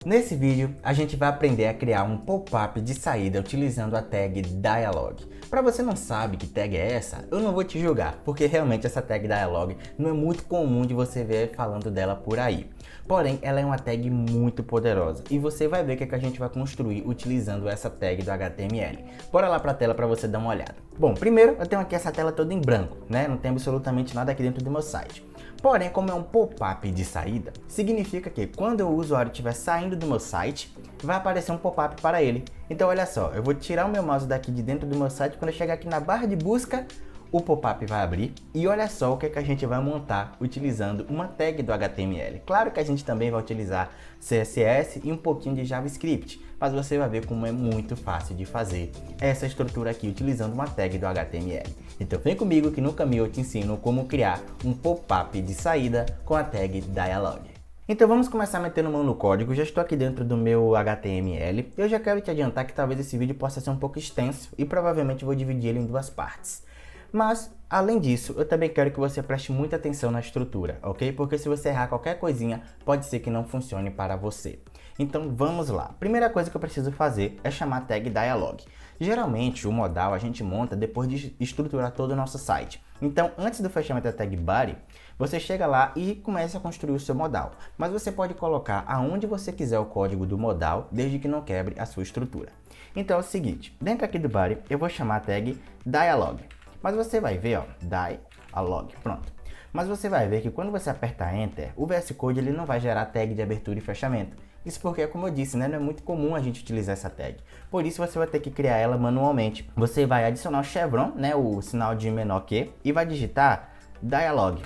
Nesse vídeo, a gente vai aprender a criar um pop-up de saída utilizando a tag Dialog. Para você não sabe que tag é essa, eu não vou te julgar, porque realmente essa tag Dialog não é muito comum de você ver falando dela por aí. Porém, ela é uma tag muito poderosa e você vai ver o que a gente vai construir utilizando essa tag do HTML. Bora lá para a tela para você dar uma olhada. Bom, primeiro eu tenho aqui essa tela toda em branco, né? Não tem absolutamente nada aqui dentro do meu site. Porém, como é um pop-up de saída, significa que quando o usuário estiver saindo do meu site, vai aparecer um pop-up para ele. Então olha só, eu vou tirar o meu mouse daqui de dentro do meu site, quando eu chegar aqui na barra de busca, o pop-up vai abrir e olha só o que a gente vai montar utilizando uma tag do HTML. Claro que a gente também vai utilizar CSS e um pouquinho de JavaScript, mas você vai ver como é muito fácil de fazer essa estrutura aqui utilizando uma tag do HTML. Então vem comigo que no caminho eu te ensino como criar um pop-up de saída com a tag Dialog. Então vamos começar metendo mão no código. Já estou aqui dentro do meu HTML. Eu já quero te adiantar que talvez esse vídeo possa ser um pouco extenso e provavelmente vou dividir ele em duas partes. Mas, além disso, eu também quero que você preste muita atenção na estrutura, ok? Porque se você errar qualquer coisinha, pode ser que não funcione para você. Então, vamos lá. Primeira coisa que eu preciso fazer é chamar a tag Dialog. Geralmente, o modal a gente monta depois de estruturar todo o nosso site. Então, antes do fechamento da tag Body, você chega lá e começa a construir o seu modal. Mas você pode colocar aonde você quiser o código do modal, desde que não quebre a sua estrutura. Então, é o seguinte. Dentro aqui do Body, eu vou chamar a tag Dialog. Mas você vai ver, ó, Dialog, pronto. Mas você vai ver que quando você apertar Enter, o VS Code ele não vai gerar tag de abertura e fechamento. Isso porque, como eu disse, né, não é muito comum a gente utilizar essa tag. Por isso você vai ter que criar ela manualmente. Você vai adicionar o chevron, né, o sinal de menor que, e vai digitar Dialog.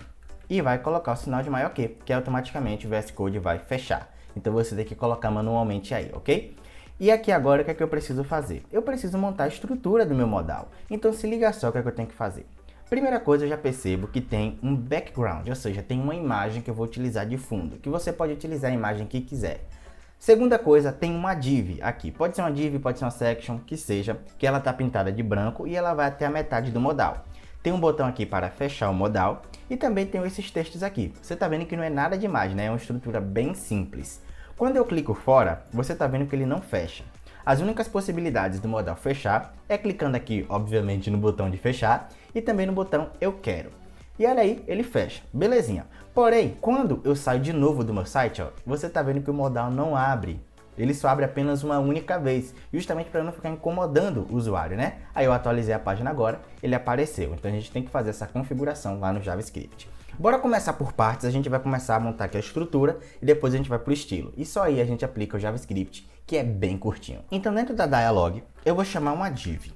E vai colocar o sinal de maior que automaticamente o VS Code vai fechar. Então você tem que colocar manualmente aí, ok? E aqui agora o que é que eu preciso fazer? Eu preciso montar a estrutura do meu modal. Então se liga só o que é que eu tenho que fazer. Primeira coisa, eu já percebo que tem um background, ou seja, tem uma imagem que eu vou utilizar de fundo, que você pode utilizar a imagem que quiser. Segunda coisa, tem uma div aqui. Pode ser uma div, pode ser uma section, que seja, que ela está pintada de branco e ela vai até a metade do modal. Tem um botão aqui para fechar o modal e também tem esses textos aqui. Você está vendo que não é nada demais, né? É uma estrutura bem simples. Quando eu clico fora, você está vendo que ele não fecha. As únicas possibilidades do modal fechar é clicando aqui, obviamente, no botão de fechar e também no botão eu quero. E olha aí, ele fecha. Belezinha. Porém, quando eu saio de novo do meu site, ó, você está vendo que o modal não abre. Ele só abre apenas uma única vez, justamente para não ficar incomodando o usuário, né? Aí eu atualizei a página agora, ele apareceu. Então a gente tem que fazer essa configuração lá no JavaScript. Bora começar por partes, a gente vai começar a montar aqui a estrutura e depois a gente vai para o estilo. E só aí a gente aplica o JavaScript, que é bem curtinho. Então dentro da Dialog, eu vou chamar uma div.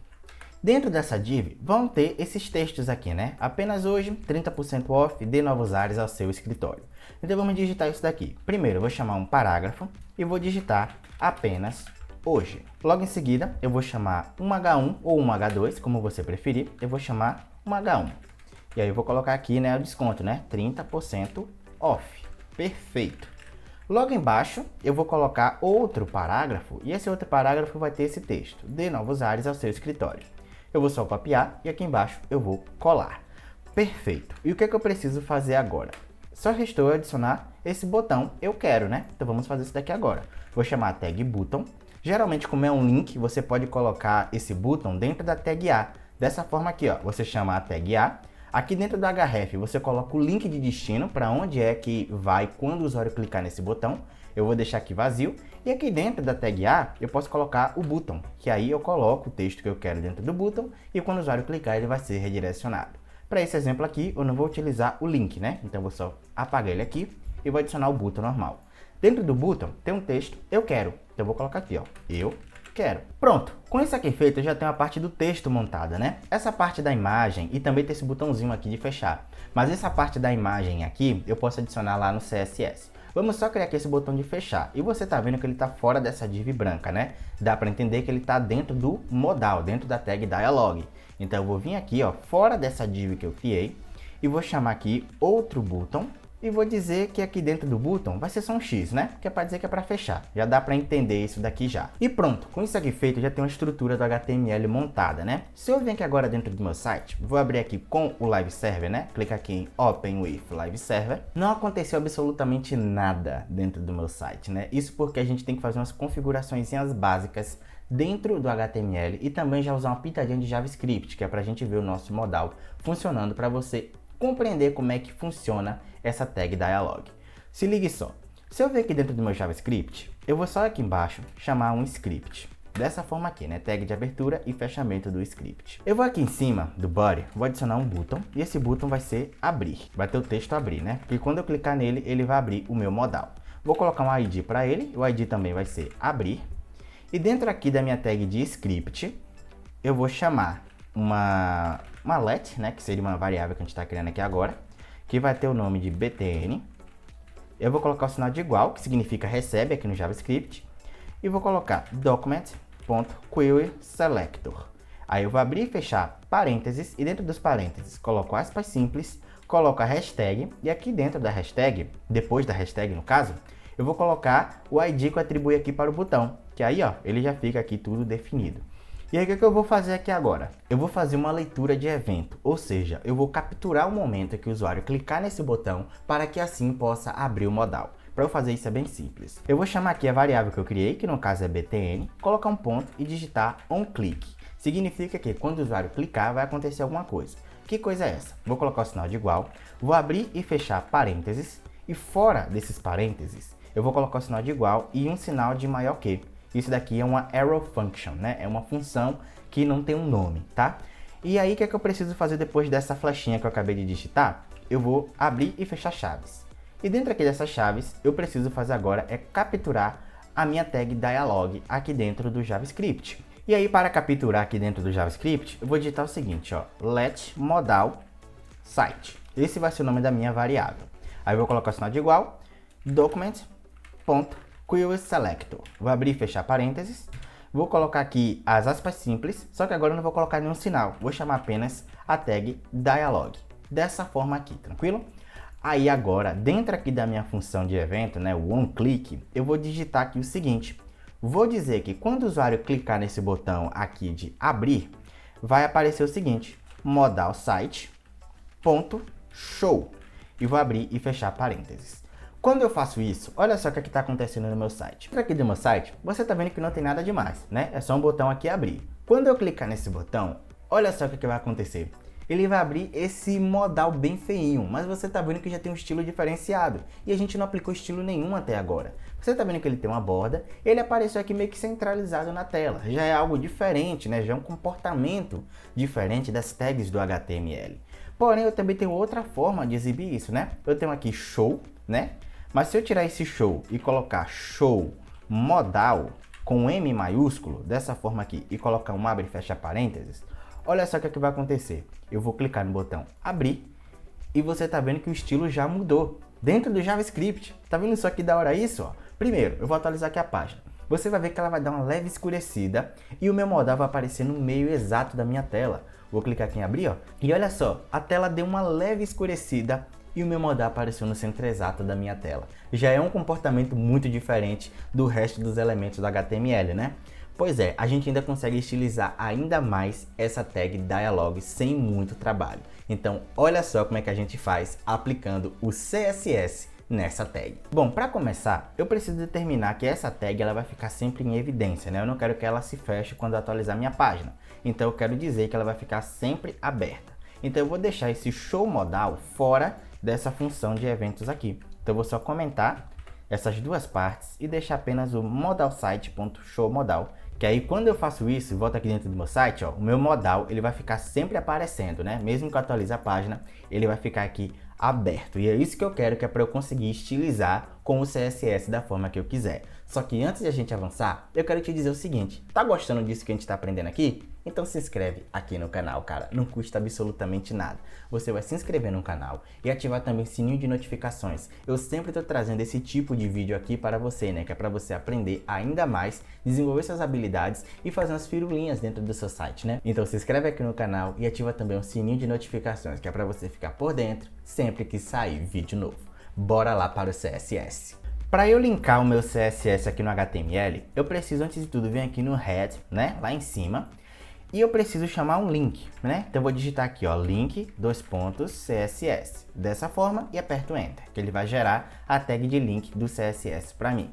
Dentro dessa div vão ter esses textos aqui, né? Apenas hoje, 30% off, dê novos ares ao seu escritório. Então vamos digitar isso daqui. Primeiro eu vou chamar um parágrafo e vou digitar apenas hoje. Logo em seguida eu vou chamar um H1 ou um H2, como você preferir. Eu vou chamar um H1. E aí eu vou colocar aqui, né, o desconto, né? 30% off. Perfeito. Logo embaixo, eu vou colocar outro parágrafo e esse outro parágrafo vai ter esse texto. Dê novos ares ao seu escritório. Eu vou só copiar e aqui embaixo eu vou colar. Perfeito. E o que é que eu preciso fazer agora? Só restou adicionar esse botão eu quero, né? Então vamos fazer isso daqui agora. Vou chamar a tag button. Geralmente, como é um link, você pode colocar esse button dentro da tag A. Dessa forma aqui, ó, você chama a tag A. Aqui dentro do href você coloca o link de destino para onde é que vai quando o usuário clicar nesse botão. Eu vou deixar aqui vazio. E aqui dentro da tag A eu posso colocar o button, que aí eu coloco o texto que eu quero dentro do button e quando o usuário clicar ele vai ser redirecionado. Para esse exemplo aqui eu não vou utilizar o link, né? Então eu vou só apagar ele aqui e vou adicionar o button normal. Dentro do button tem um texto eu quero. Então eu vou colocar aqui, ó, eu quero. Pronto, com isso aqui feito eu já tenho a parte do texto montada, né? Essa parte da imagem e também tem esse botãozinho aqui de fechar. Mas essa parte da imagem aqui eu posso adicionar lá no CSS. Vamos só criar aqui esse botão de fechar. E você tá vendo que ele tá fora dessa div branca, né? Dá para entender que ele tá dentro do modal, dentro da tag Dialog. Então eu vou vir aqui, ó, fora dessa div que eu criei e vou chamar aqui outro button E vou dizer que aqui dentro do button vai ser só um X, né? Que é para dizer que é para fechar. Já dá para entender isso daqui já. E pronto, com isso aqui feito, já tem uma estrutura do HTML montada, né? Se eu vir aqui agora dentro do meu site, vou abrir aqui com o Live Server, né? Clica aqui em Open with Live Server. Não aconteceu absolutamente nada dentro do meu site, né? Isso porque a gente tem que fazer umas configurações básicas dentro do HTML e também já usar uma pitadinha de JavaScript, que é para a gente ver o nosso modal funcionando para você compreender como é que funciona essa tag dialog. Se ligue só, se eu ver aqui dentro do meu JavaScript, eu vou só aqui embaixo chamar um script. Dessa forma aqui, né? Tag de abertura e fechamento do script. Eu vou aqui em cima do body, vou adicionar um button e esse button vai ser abrir. Vai ter o texto abrir, né? E quando eu clicar nele, ele vai abrir o meu modal. Vou colocar um ID para ele, o ID também vai ser abrir. E dentro aqui da minha tag de script, eu vou chamar uma let, né, que seria uma variável que a gente está criando aqui agora, que vai ter o nome de btn. Eu vou colocar o sinal de igual, que significa recebe aqui no JavaScript, e vou colocar document.querySelector. Aí eu vou abrir e fechar parênteses, e dentro dos parênteses coloco aspas simples, coloco a hashtag, e aqui dentro da hashtag, depois da hashtag no caso, eu vou colocar o ID que eu atribuí aqui para o botão, que aí ó, ele já fica aqui tudo definido. E aí o que eu vou fazer aqui agora? Eu vou fazer uma leitura de evento, ou seja, eu vou capturar o momento que o usuário clicar nesse botão para que assim possa abrir o modal. Para eu fazer isso é bem simples. Eu vou chamar aqui a variável que eu criei, que no caso é btn, colocar um ponto e digitar onClick. Significa que quando o usuário clicar vai acontecer alguma coisa. Que coisa é essa? Vou colocar o sinal de igual, vou abrir e fechar parênteses e fora desses parênteses eu vou colocar o sinal de igual e um sinal de maior que. Isso daqui é uma arrow function, né? É uma função que não tem um nome, tá? E aí, o que é que eu preciso fazer depois dessa flechinha que eu acabei de digitar? Eu vou abrir e fechar chaves. E dentro aqui dessas chaves, eu preciso fazer agora é capturar a minha tag dialog aqui dentro do JavaScript. E aí, para capturar aqui dentro do JavaScript, eu vou digitar o seguinte, ó, let modal site. Esse vai ser o nome da minha variável. Aí eu vou colocar o sinal de igual, document.querySelector. Vou abrir e fechar parênteses. Vou colocar aqui as aspas simples, só que agora eu não vou colocar nenhum sinal. Vou chamar apenas a tag dialog. Dessa forma aqui, tranquilo? Aí agora, dentro aqui da minha função de evento, né, o onClick, eu vou digitar aqui o seguinte. Vou dizer que quando o usuário clicar nesse botão aqui de abrir, vai aparecer o seguinte, modal site.show. E vou abrir e fechar parênteses. Quando eu faço isso, olha só o que está acontecendo no meu site. Aqui do meu site, você está vendo que não tem nada demais, né? É só um botão aqui abrir. Quando eu clicar nesse botão, olha só o que vai acontecer. Ele vai abrir esse modal bem feinho, mas você está vendo que já tem um estilo diferenciado. E a gente não aplicou estilo nenhum até agora. Você está vendo que ele tem uma borda, ele apareceu aqui meio que centralizado na tela. Já é algo diferente, né? Já é um comportamento diferente das tags do HTML. Porém, eu também tenho outra forma de exibir isso, né? Eu tenho aqui show, né? Mas se eu tirar esse show e colocar show modal com M maiúsculo, dessa forma aqui, e colocar um abre e fecha parênteses, olha só o que vai acontecer. Eu vou clicar no botão abrir e você tá vendo que o estilo já mudou dentro do JavaScript. Tá vendo só que da hora isso? Ó? Primeiro, eu vou atualizar aqui a página. Você vai ver que ela vai dar uma leve escurecida e o meu modal vai aparecer no meio exato da minha tela. Vou clicar aqui em abrir, ó, e olha só, a tela deu uma leve escurecida e o meu modal apareceu no centro exato da minha tela. Já é um comportamento muito diferente do resto dos elementos do HTML, né? Pois é, a gente ainda consegue estilizar ainda mais essa tag dialog sem muito trabalho. Então, olha só como é que a gente faz aplicando o CSS nessa tag. Bom, para começar, eu preciso determinar que essa tag ela vai ficar sempre em evidência, né? Eu não quero que ela se feche quando eu atualizar minha página. Então, eu quero dizer que ela vai ficar sempre aberta. Então, eu vou deixar esse show modal fora dessa função de eventos aqui. Então, eu vou só comentar essas duas partes e deixar apenas o modalSite.showModal, que aí quando eu faço isso, volto aqui dentro do meu site, ó, o meu modal ele vai ficar sempre aparecendo, né? Mesmo que eu atualize a página, ele vai ficar aqui aberto. E é isso que eu quero, que é para eu conseguir estilizar com o CSS da forma que eu quiser. Só que antes de a gente avançar, eu quero te dizer o seguinte, tá gostando disso que a gente está aprendendo aqui? Então se inscreve aqui no canal, cara, não custa absolutamente nada. Você vai se inscrever no canal e ativar também o sininho de notificações. Eu sempre estou trazendo esse tipo de vídeo aqui para você, né? Que é para você aprender ainda mais, desenvolver suas habilidades e fazer umas firulinhas dentro do seu site, né? Então se inscreve aqui no canal e ativa também o sininho de notificações, que é para você ficar por dentro sempre que sair vídeo novo. bora lá para o CSS. Para eu linkar o meu CSS aqui no HTML, eu preciso antes de tudo vir aqui no head, né, lá em cima, e eu preciso chamar um link, né? Então eu vou digitar aqui, ó, link, CSS, dessa forma e aperto Enter, que ele vai gerar a tag de link do CSS para mim.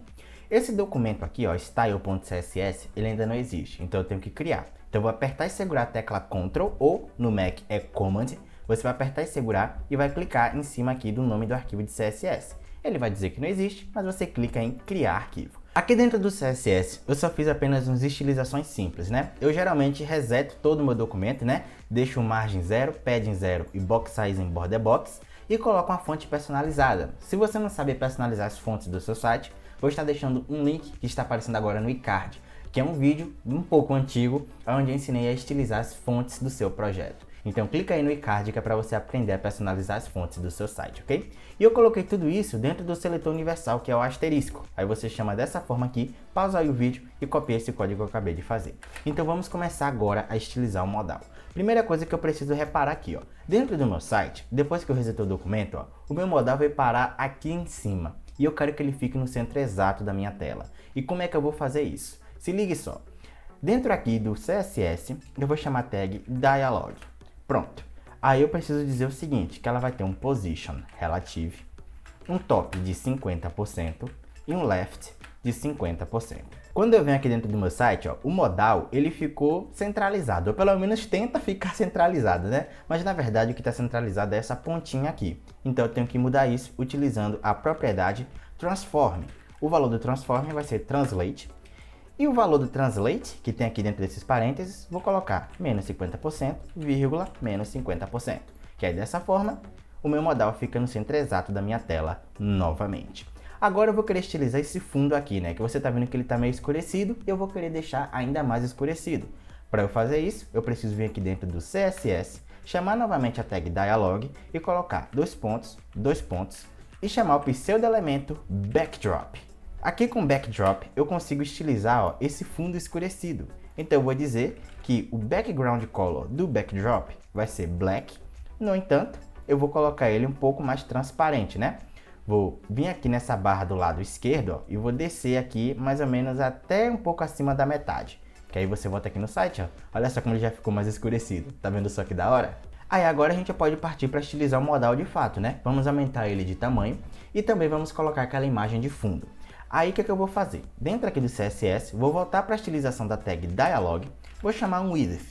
Esse documento aqui, ó, style.css, ele ainda não existe, então eu tenho que criar. Então eu vou apertar e segurar a tecla Ctrl ou no Mac é Command, você vai apertar e segurar e vai clicar em cima aqui do nome do arquivo de CSS. Ele vai dizer que não existe, mas você clica em criar arquivo. Aqui dentro do CSS, eu só fiz apenas umas estilizações simples, né? Eu geralmente reseto todo o meu documento, né? Deixo margem 0, padding 0 e box size em border box e coloco uma fonte personalizada. Se você não sabe personalizar as fontes do seu site, vou estar deixando um link que está aparecendo agora no iCard, que é um vídeo um pouco antigo, onde eu ensinei a estilizar as fontes do seu projeto. Então clica aí no iCard que é para você aprender a personalizar as fontes do seu site, ok? E eu coloquei tudo isso dentro do seletor universal, que é o asterisco. Aí você chama dessa forma aqui, pausa aí o vídeo e copia esse código que eu acabei de fazer. Então vamos começar agora a estilizar o modal. Primeira coisa que eu preciso reparar aqui, ó. Dentro do meu site, depois que eu resetei o documento, ó, o meu modal vai parar aqui em cima. E eu quero que ele fique no centro exato da minha tela. E como é que eu vou fazer isso? Se ligue só. Dentro aqui do CSS, eu vou chamar a tag dialog. Pronto. Aí eu preciso dizer o seguinte, que ela vai ter um position relative, um top de 50% e um left de 50%. Quando eu venho aqui dentro do meu site, ó, o modal ele ficou centralizado, ou pelo menos tenta ficar centralizado, né? Mas na verdade o que está centralizado é essa pontinha aqui. Então eu tenho que mudar isso utilizando a propriedade transform. O valor do transform vai ser translate. E o valor do translate, que tem aqui dentro desses parênteses, vou colocar menos 50%, vírgula, menos 50%. Que aí dessa forma, o meu modal fica no centro exato da minha tela novamente. Agora eu vou querer estilizar esse fundo aqui, né? Que você tá vendo que ele tá meio escurecido e eu vou querer deixar ainda mais escurecido. Para eu fazer isso, eu preciso vir aqui dentro do CSS, chamar novamente a tag dialog e colocar dois pontos, e chamar o pseudo-elemento backdrop. Aqui com backdrop eu consigo estilizar, ó, esse fundo escurecido. Então eu vou dizer que o background color do backdrop vai ser black. No entanto, eu vou colocar ele um pouco mais transparente, né? Vou vir aqui nessa barra do lado esquerdo, ó, e vou descer aqui mais ou menos até um pouco acima da metade. Que aí você volta aqui no site, ó. Olha só como ele já ficou mais escurecido. Tá vendo só que da hora? Aí agora a gente pode partir para estilizar o modal de fato, né? Vamos aumentar ele de tamanho e também vamos colocar aquela imagem de fundo. Aí o que eu vou fazer? Dentro aqui do CSS, vou voltar para a estilização da tag dialog, vou chamar um width,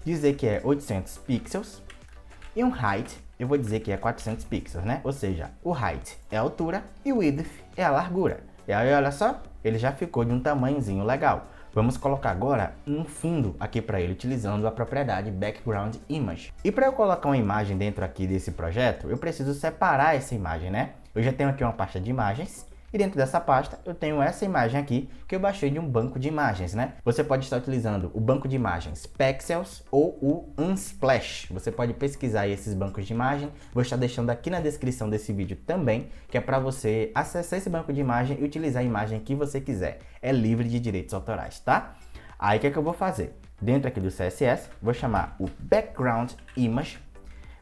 dizer que é 800 pixels, e um height, eu vou dizer que é 400 pixels, né? Ou seja, o height é a altura e o width é a largura. E aí olha só, ele já ficou de um tamanhozinho legal. Vamos colocar agora um fundo aqui para ele, utilizando a propriedade background image. E para eu colocar uma imagem dentro aqui desse projeto, eu preciso separar essa imagem, né? Eu já tenho aqui uma pasta de imagens. E dentro dessa pasta eu tenho essa imagem aqui que eu baixei de um banco de imagens, né? Você pode estar utilizando o banco de imagens Pexels ou o Unsplash. Você pode pesquisar aí esses bancos de imagem. Vou estar deixando aqui na descrição desse vídeo também, que é para você acessar esse banco de imagem e utilizar a imagem que você quiser. É livre de direitos autorais, tá? Aí o que eu vou fazer? Dentro aqui do CSS, vou chamar o background image.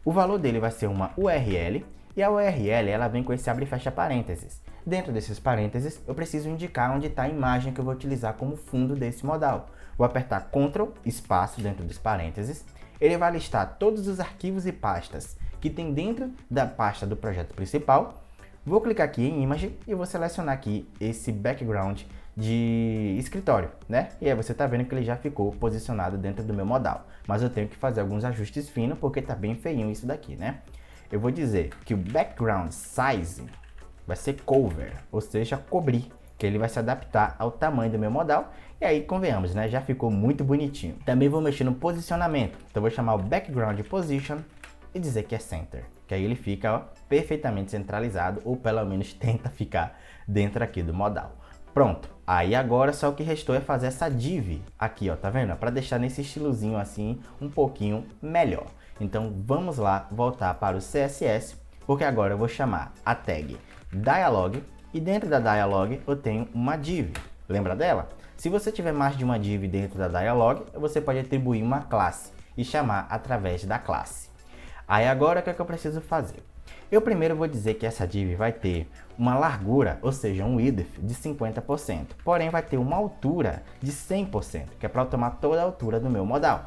O valor dele vai ser uma URL e a URL ela vem com esse abre e fecha parênteses. Dentro desses parênteses, eu preciso indicar onde está a imagem que eu vou utilizar como fundo desse modal. Vou apertar Ctrl, espaço dentro dos parênteses. Ele vai listar todos os arquivos e pastas que tem dentro da pasta do projeto principal. Vou clicar aqui em Image e vou selecionar aqui esse background de escritório, né? E aí você está vendo que ele já ficou posicionado dentro do meu modal. Mas eu tenho que fazer alguns ajustes finos porque está bem feinho isso daqui, né? Eu vou dizer que o background size vai ser cover, ou seja, cobrir, que ele vai se adaptar ao tamanho do meu modal. E aí, convenhamos, né? Já ficou muito bonitinho. Também vou mexer no posicionamento. Então, vou chamar o background position e dizer que é center. Que aí ele fica, ó, perfeitamente centralizado, ou pelo menos tenta ficar dentro aqui do modal. Pronto. Aí agora só o que restou é fazer essa div aqui, ó, tá vendo? Para deixar nesse estilozinho assim, um pouquinho melhor. Então, vamos lá voltar para o CSS, porque agora eu vou chamar a tag dialog e dentro da dialog eu tenho uma div. Lembra dela? Se você tiver mais de uma div dentro da dialog, você pode atribuir uma classe e chamar através da classe. Aí agora o que é que eu preciso fazer? Eu primeiro vou dizer que essa div vai ter uma largura, ou seja, um width de 50%, porém vai ter uma altura de 100%, que é para eu tomar toda a altura do meu modal.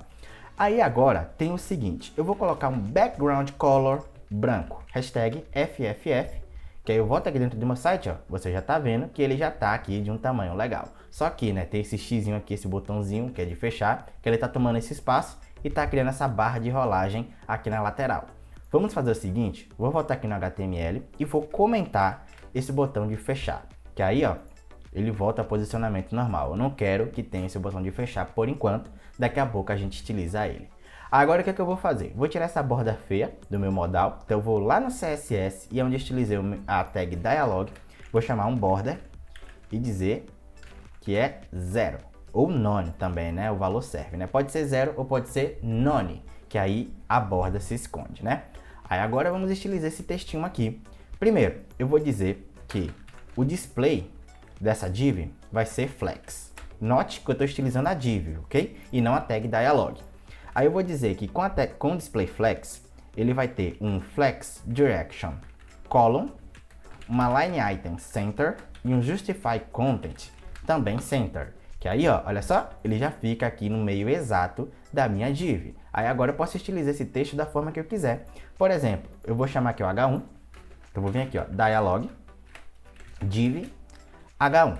Aí agora tem o seguinte, eu vou colocar um background color branco, hashtag FFF, que aí eu volto aqui dentro do meu site, ó, você já tá vendo que ele já tá aqui de um tamanho legal. Só que, né, tem esse xizinho aqui, esse botãozinho, que é de fechar, que ele tá tomando esse espaço e tá criando essa barra de rolagem aqui na lateral. Vamos fazer o seguinte, vou voltar aqui no HTML e vou comentar esse botão de fechar, que aí, ó, ele volta ao posicionamento normal. Eu não quero que tenha esse botão de fechar por enquanto, daqui a pouco a gente utiliza ele. Agora o que é que eu vou fazer? Vou tirar essa borda feia do meu modal, então eu vou lá no CSS e onde eu utilizei a tag dialog, vou chamar um border e dizer que é 0, ou none também, né? O valor serve, né? Pode ser 0 ou pode ser none, que aí a borda se esconde, né? Aí agora vamos estilizar esse textinho aqui. Primeiro, eu vou dizer que o display dessa div vai ser flex. Note que eu estou estilizando a div, ok? E não a tag dialog. Aí eu vou dizer que com o display flex, ele vai ter um flex direction column, uma line item center e um justify content também center. Que aí, ó, olha só, ele já fica aqui no meio exato da minha div. Aí agora eu posso estilizar esse texto da forma que eu quiser. Por exemplo, eu vou chamar aqui o H1. Então eu vou vir aqui, ó, dialog div H1.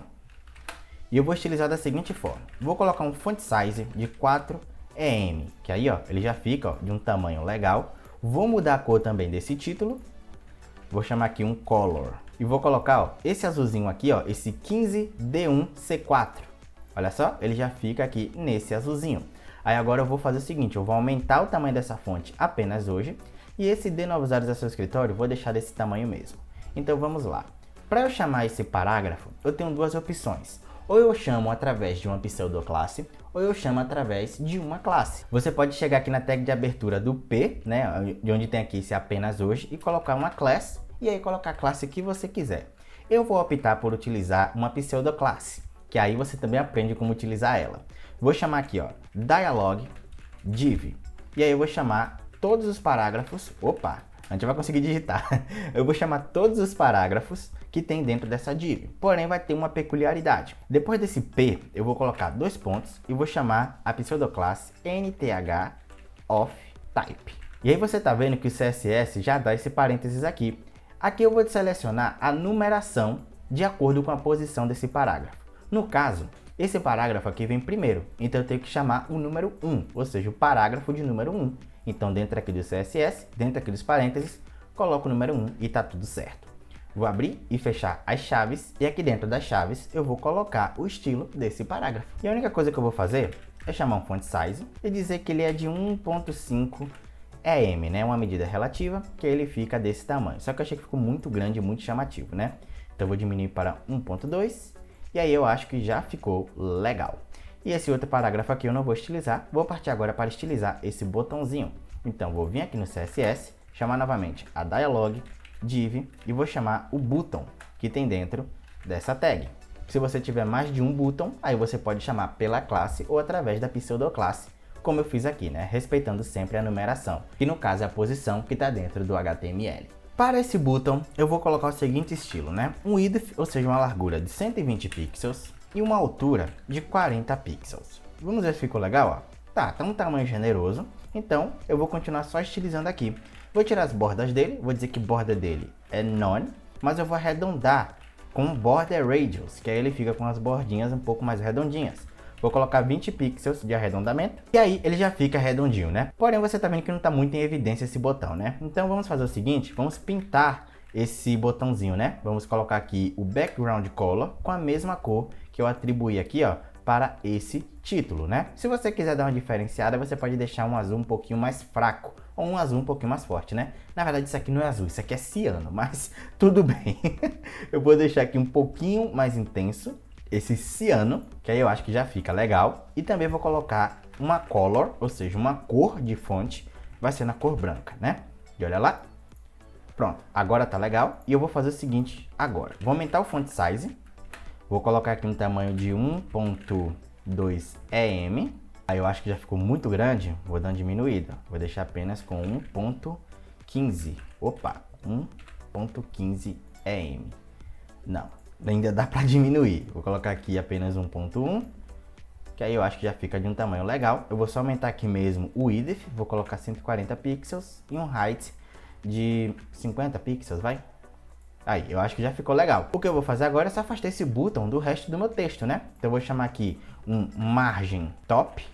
E eu vou estilizar da seguinte forma. Vou colocar um font size de 4 EM, que aí, ó, ele já fica, ó, de um tamanho legal. Vou mudar a cor também desse título. Vou chamar aqui um color. E vou colocar, ó, esse azulzinho aqui, ó, esse 15D1C4. Olha só, ele já fica aqui nesse azulzinho. Aí agora eu vou fazer o seguinte, eu vou aumentar o tamanho dessa fonte apenas hoje. E esse D90 do seu escritório, eu vou deixar desse tamanho mesmo. Então vamos lá. Para eu chamar esse parágrafo, eu tenho duas opções. Ou eu chamo através de uma pseudoclasse, ou eu chamo através de uma classe. Você pode chegar aqui na tag de abertura do P, né, de onde tem aqui esse apenas hoje, e colocar uma class, e aí colocar a classe que você quiser. Eu vou optar por utilizar uma pseudoclasse, que aí você também aprende como utilizar ela. Vou chamar aqui, ó, dialog div, e aí eu vou chamar todos os parágrafos, a gente vai conseguir digitar. Eu vou chamar todos os parágrafos que tem dentro dessa div. Porém, vai ter uma peculiaridade. Depois desse P, eu vou colocar 2 pontos e vou chamar a pseudoclasse nth of type. E aí você tá vendo que o CSS já dá esse parênteses aqui. Aqui eu vou selecionar a numeração de acordo com a posição desse parágrafo. No caso, esse parágrafo aqui vem primeiro, então eu tenho que chamar o número 1, ou seja, o parágrafo de número 1. Então, dentro aqui do CSS, dentro aqui dos parênteses, coloco o número 1 e tá tudo certo. Vou abrir e fechar as chaves, e aqui dentro das chaves eu vou colocar o estilo desse parágrafo. E a única coisa que eu vou fazer é chamar um font size e dizer que ele é de 1.5 EM, né? Uma medida relativa, que ele fica desse tamanho. Só que eu achei que ficou muito grande e muito chamativo, né? Então eu vou diminuir para 1.2 e aí eu acho que já ficou legal. E esse outro parágrafo aqui eu não vou estilizar, vou partir agora para estilizar esse botãozinho. Então vou vir aqui no CSS, chamar novamente a dialog div e vou chamar o button que tem dentro dessa tag. Se você tiver mais de um button, aí você pode chamar pela classe ou através da pseudoclasse, como eu fiz aqui, né? Respeitando sempre a numeração, que no caso é a posição que está dentro do HTML. Para esse button, eu vou colocar o seguinte estilo, né? Um width, ou seja, uma largura de 120 pixels e uma altura de 40 pixels. Vamos ver se ficou legal, ó. Tá um tamanho generoso, então eu vou continuar só estilizando aqui. Vou tirar as bordas dele, vou dizer que borda dele é none, mas eu vou arredondar com border radius, que aí ele fica com as bordinhas um pouco mais redondinhas. Vou colocar 20 pixels de arredondamento e aí ele já fica redondinho, né? Porém você tá vendo que não tá muito em evidência esse botão, né? Então vamos fazer o seguinte, vamos pintar esse botãozinho, né? Vamos colocar aqui o background color com a mesma cor que eu atribuí aqui, ó, para esse título, né? Se você quiser dar uma diferenciada, você pode deixar um azul um pouquinho mais fraco ou um azul um pouquinho mais forte, né? Na verdade, isso aqui não é azul, isso aqui é ciano, mas tudo bem. Eu vou deixar aqui um pouquinho mais intenso, esse ciano, que aí eu acho que já fica legal. E também vou colocar uma color, ou seja, uma cor de fonte, vai ser na cor branca, né? E olha lá. Pronto, agora tá legal. E eu vou fazer o seguinte agora. Vou aumentar o font size. Vou colocar aqui um tamanho de 1.2 EM. Aí eu acho que já ficou muito grande, vou dar uma diminuída. Vou deixar apenas com 1.15. Opa, 1.15 EM. Não, ainda dá para diminuir. Vou colocar aqui apenas 1.1, que aí eu acho que já fica de um tamanho legal. Eu vou só aumentar aqui mesmo o width, vou colocar 140 pixels e um height de 50 pixels, vai? Aí, eu acho que já ficou legal. O que eu vou fazer agora é só afastar esse botão do resto do meu texto, né? Então eu vou chamar aqui um margem top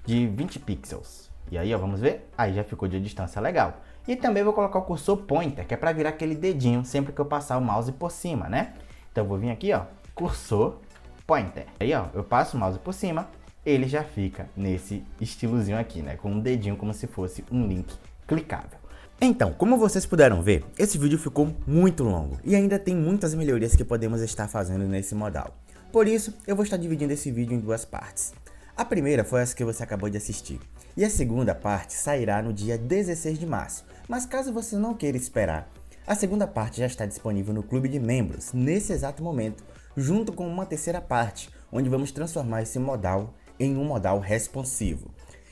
de 20 pixels. E aí, ó, vamos ver? Aí já ficou de distância legal. E também vou colocar o cursor pointer, que é para virar aquele dedinho sempre que eu passar o mouse por cima, né? Então eu vou vir aqui, ó, cursor pointer. Aí, ó, eu passo o mouse por cima, ele já fica nesse estilozinho aqui, né? Com um dedinho como se fosse um link clicável. Então, como vocês puderam ver, esse vídeo ficou muito longo e ainda tem muitas melhorias que podemos estar fazendo nesse modal. Por isso, eu vou estar dividindo esse vídeo em duas partes. A primeira foi essa que você acabou de assistir, e a segunda parte sairá no dia 16 de março, mas caso você não queira esperar, a segunda parte já está disponível no clube de membros nesse exato momento, junto com uma terceira parte, onde vamos transformar esse modal em um modal responsivo.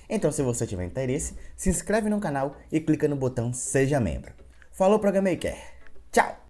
Então, se você tiver interesse, se inscreve no canal e clica no botão Seja Membro. Falou, Programmaker! Tchau!